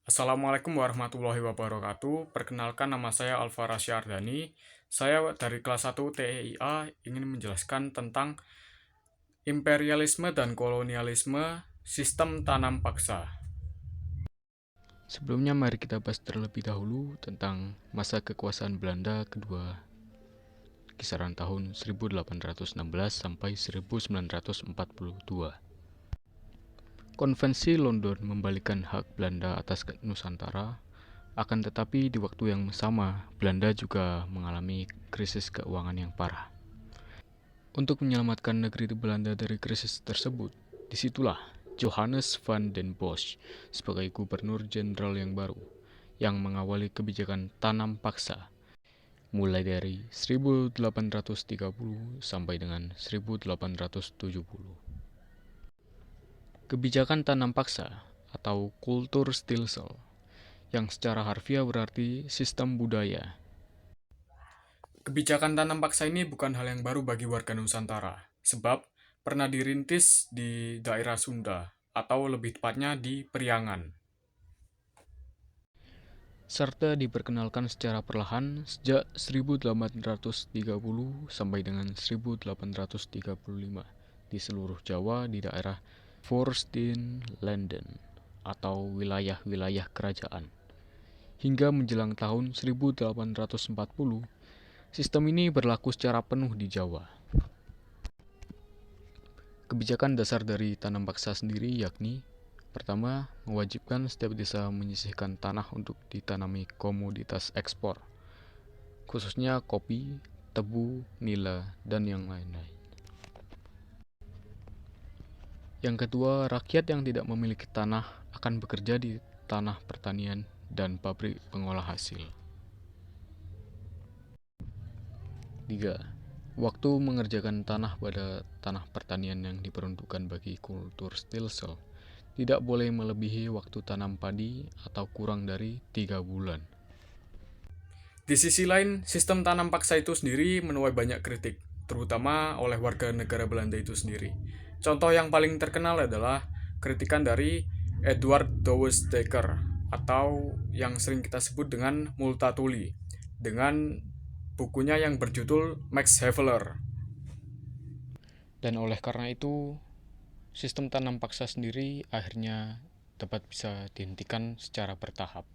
Assalamualaikum warahmatullahi wabarakatuh. Perkenalkan, nama saya Alvara Syardani. Saya dari kelas 1 TEIA ingin menjelaskan tentang imperialisme dan kolonialisme sistem tanam paksa. Sebelumnya mari kita bahas terlebih dahulu tentang masa kekuasaan Belanda kedua, kisaran tahun 1816 sampai 1942. Konvensi London membalikan hak Belanda atas Nusantara. Akan tetapi di waktu yang sama, Belanda juga mengalami krisis keuangan yang parah. Untuk menyelamatkan negeri Belanda dari krisis tersebut, disitulah Johannes van den Bosch sebagai gubernur jenderal yang baru, yang mengawali kebijakan tanam paksa, mulai dari 1830 sampai dengan 1870. Kebijakan tanam paksa atau Kulturstelsel yang secara harfiah berarti sistem budaya. Kebijakan tanam paksa ini bukan hal yang baru bagi warga Nusantara, sebab pernah dirintis di daerah Sunda, atau lebih tepatnya di Priangan. Serta diperkenalkan secara perlahan sejak 1830 sampai dengan 1835 di seluruh Jawa di daerah Vorstenlanden atau wilayah-wilayah kerajaan. Hingga menjelang tahun 1840, sistem ini berlaku secara penuh di Jawa. Kebijakan dasar dari tanam paksa sendiri yakni: pertama, mewajibkan setiap desa menyisihkan tanah untuk ditanami komoditas ekspor, khususnya kopi, tebu, nila, dan yang lain-lain. Yang kedua, rakyat yang tidak memiliki tanah akan bekerja di tanah pertanian dan pabrik pengolah hasil. 3. Waktu mengerjakan tanah pada tanah pertanian yang diperuntukkan bagi Kulturstelsel tidak boleh melebihi waktu tanam padi atau kurang dari 3 bulan. Di sisi lain, sistem tanam paksa itu sendiri menuai banyak kritik, terutama oleh warga negara Belanda itu sendiri. Contoh yang paling terkenal adalah kritikan dari Edward Douwes Dekker, atau yang sering kita sebut dengan Multatuli, dengan bukunya yang berjudul Max Havelaar. Dan oleh karena itu, sistem tanam paksa sendiri akhirnya dapat bisa dihentikan secara bertahap.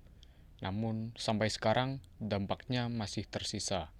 Namun sampai sekarang dampaknya masih tersisa,